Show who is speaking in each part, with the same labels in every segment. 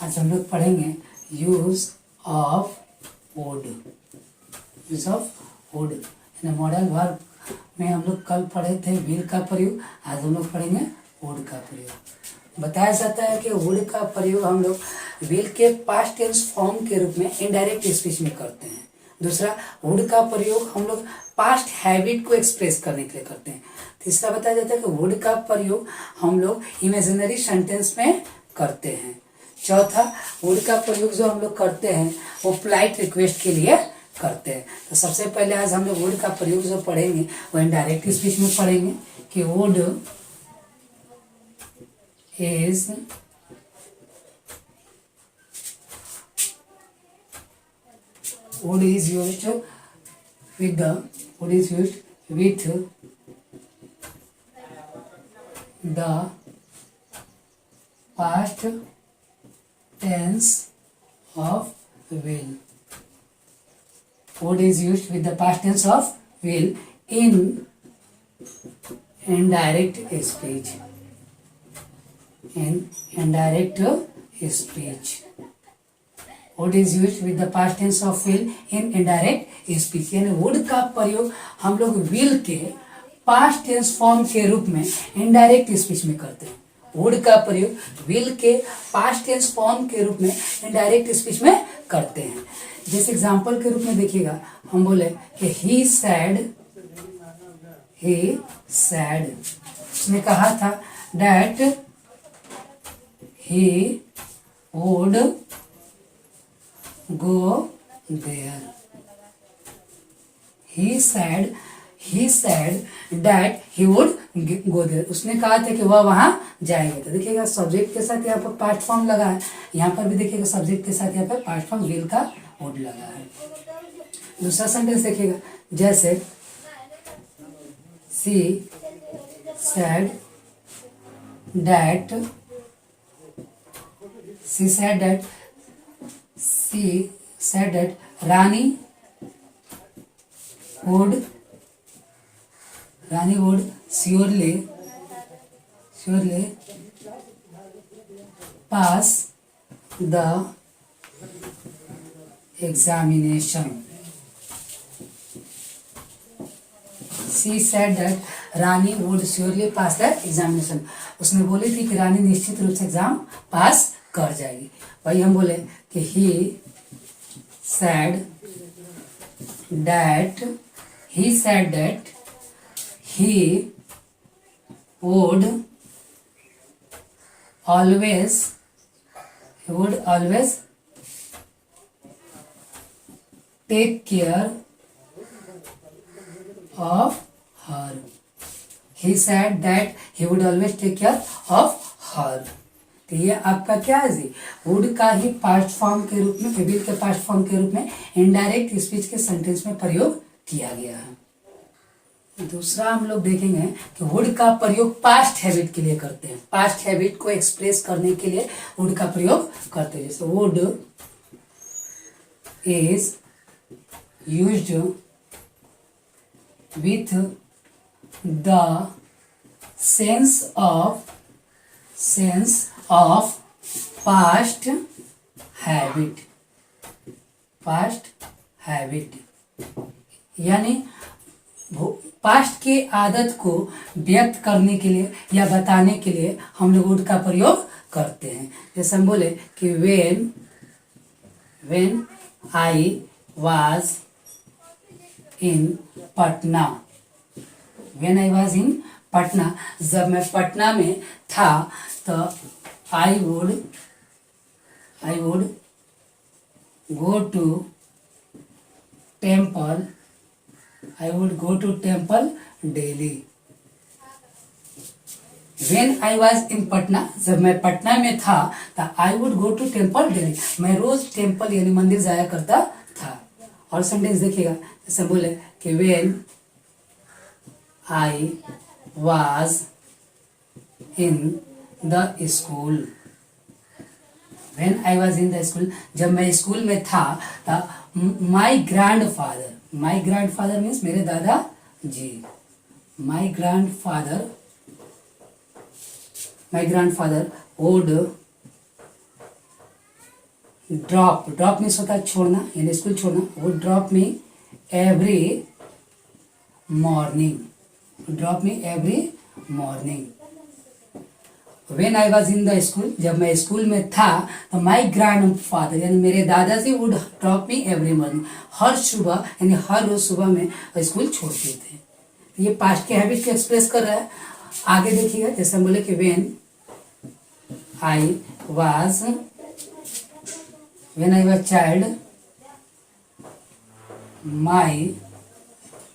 Speaker 1: आज हम लोग पढ़ेंगे use of would. Use of would in modern work में हम लोग कल पढ़े थे व्हील का प्रयोग, आज हम लोग पढ़ेंगे वुड का प्रयोग। बताया जाता है कि वुड का प्रयोग हम लोग व्हील के पास्ट टेंस फॉर्म के रूप में इनडायरेक्ट स्पीच में करते हैं। दूसरा, वुड का प्रयोग हम लोग पास्ट हैबिट को एक्सप्रेस करने के लिए करते हैं। तीसरा बताया जाता है कि वुड का प्रयोग हम लोग इमेजिनरी सेंटेंस में करते हैं। चौथा, वुड का प्रयोग जो हम लोग करते हैं वो पोलाइट रिक्वेस्ट के लिए करते हैं। तो सबसे पहले आज हम लोग वुड का प्रयोग जो पढ़ेंगे वो इनडायरेक्ट स्पीच में पढ़ेंगे कि would is wood is used with the past tense of will. Wood is used with the past tense of will in indirect speech. In indirect speech. Would is used with the past tense of will in indirect speech. यानी would का प्रयोग हम लोग will के past tense form के रूप में indirect speech में करते हैं। वुड का प्रयोग विल के पास्ट टेंस फॉर्म के रूप में इनडायरेक्ट स्पीच में करते हैं। जैसे एग्जांपल के रूप में देखिएगा, हम बोले कि ही सैड, उसने कहा था that he would go there. He said that he would go there. उसने कहा था कि वह वहां जाएंगे। तो देखिएगा सब्जेक्ट के साथ यहाँ पर पास्ट फॉर्म लगा है, यहाँ पर भी देखिएगा सब्जेक्ट के साथ यहाँ पर पास्ट फॉर्म विल का वुड लगा है। दूसरा सेंटेंस देखिएगा, जैसे she said that Rani would surely pass the examination. She said that Rani would surely pass the examination. उसने बोली थी कि रानी निश्चित रूप से एग्जाम पास कर जाएगी। वही हम बोले कि he said that he would always take care of her. He said that he would always take care of her. तो ये आपका क्या है जी, वुड का ही पास्ट फॉर्म के रूप में, विल के पास्ट फॉर्म के रूप में इनडायरेक्ट स्पीच के सेंटेंस में प्रयोग किया गया है। दूसरा हम लोग देखेंगे कि वुड का प्रयोग पास्ट हैबिट के लिए करते हैं। पास्ट हैबिट को एक्सप्रेस करने के लिए वुड का प्रयोग करते हैं। जैसे would is used with the sense of past habit, यानी पास्ट की आदत को व्यक्त करने के लिए या बताने के लिए हम लोग वुड का प्रयोग करते हैं। जैसे हम बोले कि when I was in Patna, जब मैं पटना में था तो I would go to temple daily. When I was in Patna, जब मैं पटना में था तो I would go to temple daily. मैं रोज टेम्पल यानी मंदिर जाया करता था। और सेंटेंस देखिएगा, जैसे बोले कि when I was in the school. When I was in the school, जब मैं स्कूल में था तो my grandfather means मेरे दादा जी, my grandfather would drop, drop means होता है छोड़ना, यानी स्कूल छोड़ना। वो drop me every morning, drop me every morning. When I was in the school, जब मैं स्कूल में था तो माई ग्रैंड फादर यानी मेरे दादाजी would drop me every morning, हर सुबह यानी हर रोज सुबह में स्कूल छोड़ते थे। तो ये पास्ट के हैबिट को एक्सप्रेस कर रहा है। आगे देखिएगा, जैसे हम बोले कि when I was child my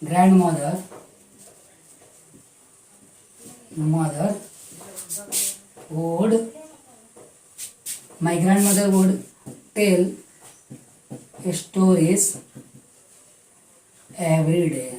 Speaker 1: grand mother would my grandmother would tell stories every day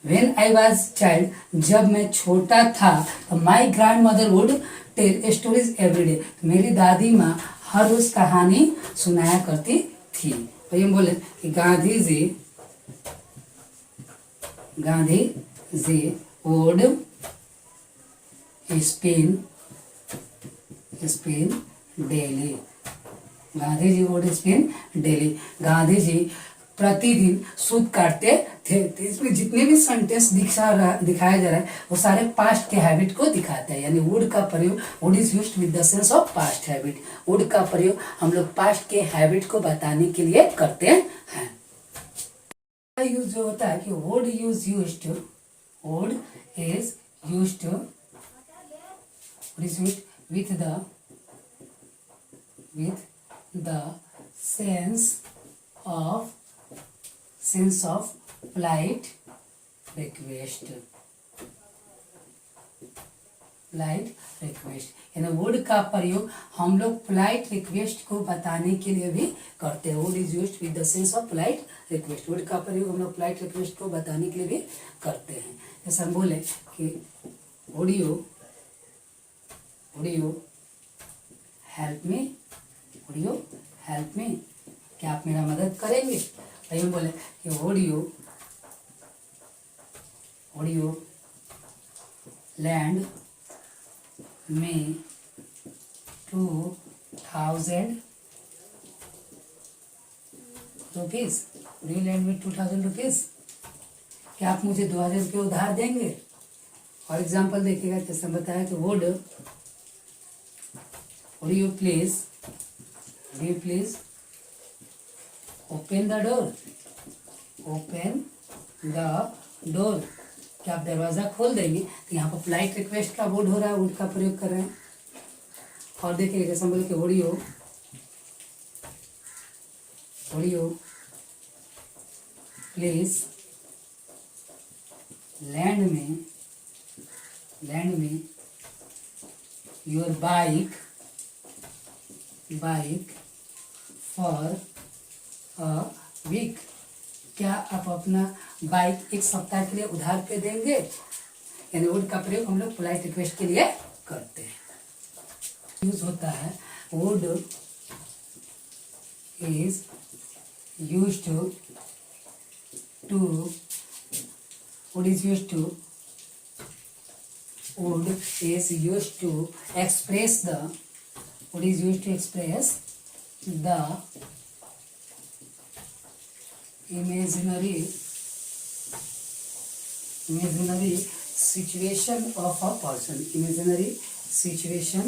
Speaker 1: when I was child, जब मैं छोटा था तो my grandmother would tell stories every day, मेरी दादी माँ हर रोज कहानी सुनाया करती थी। तो ये बोले कि Gandhi ji would spin daily, Gandhi ji would spin daily, Gandhi ji प्रतिदिन सूत काटते थे। तो इसमें जितने भी सेंटेंस दिखाया जा रहा है वो सारे पास्ट के हैबिट को दिखाते हैं। यानी वुड का प्रयोग, would is used with the sense of past habit. Would का प्रयोग हम लोग पास्ट के हैबिट को बताने के लिए करते हैं। यूज जो होता है कि would is used with the sense of polite request, यानी वुड का प्रयोग हम लोग पोलाइट रिक्वेस्ट को बताने के लिए भी करते हैं। Would is used with the sense of polite request, would का प्रयोग हम लोग पोलाइट रिक्वेस्ट को बताने के लिए भी करते हैं। जैसे हम बोले कि वुड यू हेल्प मी, क्या आप मेरा मदद करेंगे। भाई हम बोले कि वुड यू लैंड में 2000 रुपीज, क्या आप मुझे 2000 रुपये उधार देंगे। और एग्जाम्पल देखिएगा, जैसे बताया कि would you please open the door, क्या आप दरवाजा खोल देंगे। तो यहाँ पर पोलाइट रिक्वेस्ट का वुड हो रहा है, वुड का प्रयोग कर रहे हैं। और देखिए जैसे हम बोले कि would you please lend me your bike for a week, क्या आप अपना बाइक एक सप्ताह के लिए उधार पे देंगे। यानी वुड का प्रयोग हम लोग पोलाइट रिक्वेस्ट के लिए करते हैं। यूज होता है would is used to express the imaginary situation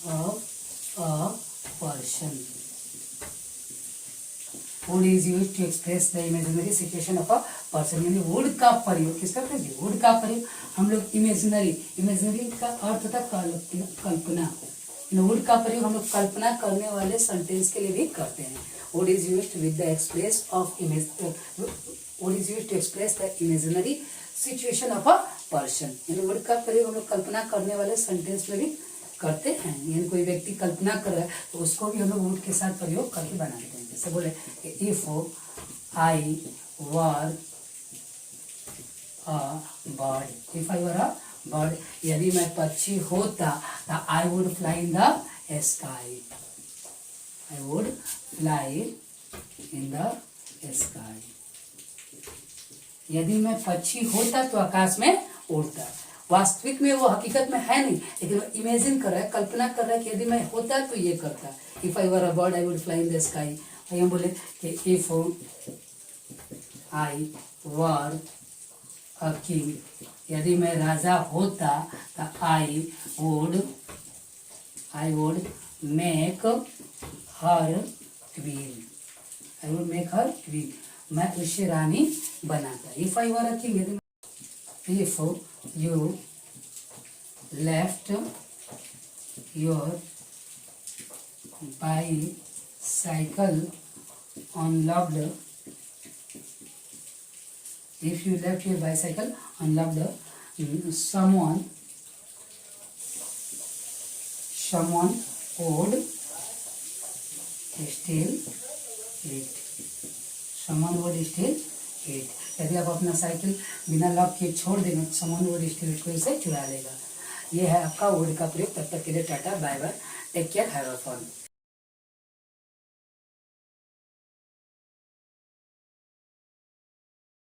Speaker 1: of a person, would is use to express the imaginary situation of a person. यानी वुड का प्रयोग किसका करते हैं, वुड का प्रयोग हम लोग इमेजिनरी का अर्थ होता है कल्पना। वुड का प्रयोग हम लोग कल्पना करने वाले सेंटेंस के लिए भी करते हैं। Would is used with the express of image, would is used to express the imaginary situation of a person. यानी वुड का प्रयोग हम लोग कल्पना करने वाले सेंटेंस में भी करते हैं। यानी कोई व्यक्ति कल्पना कर रहा है तो उसको भी हम लोग वुड के साथ प्रयोग करके बनाते हैं। जैसे बोले if I were a bird, यदि मैं पक्षी होता तो I would fly in the sky, यदि मैं पक्षी होता तो आकाश में उड़ता। वास्तविक में वो हकीकत में है नहीं, लेकिन वो इमेजिन कर रहा है, कल्पना कर रहा है कि यदि मैं होता तो ये करता। If I were a bird I would fly in the sky. हम बोले कि if I were a king, यदि मैं राजा होता तो I would make her queen. I would make her queen, मैं उसे रानी बनाता। If I were a king, if you left your bicycle unlocked, if you left your bicycle unlocked, someone would steal it, someone would steal it। यदि आप अपना cycle बिना lock किए छोड़ देंगे तो someone would steal it, कोई इसे चुरा लेगा। ये है आपका वुड का प्रयोग। तब तक के लिए tata, bye bye, take care, have a fun.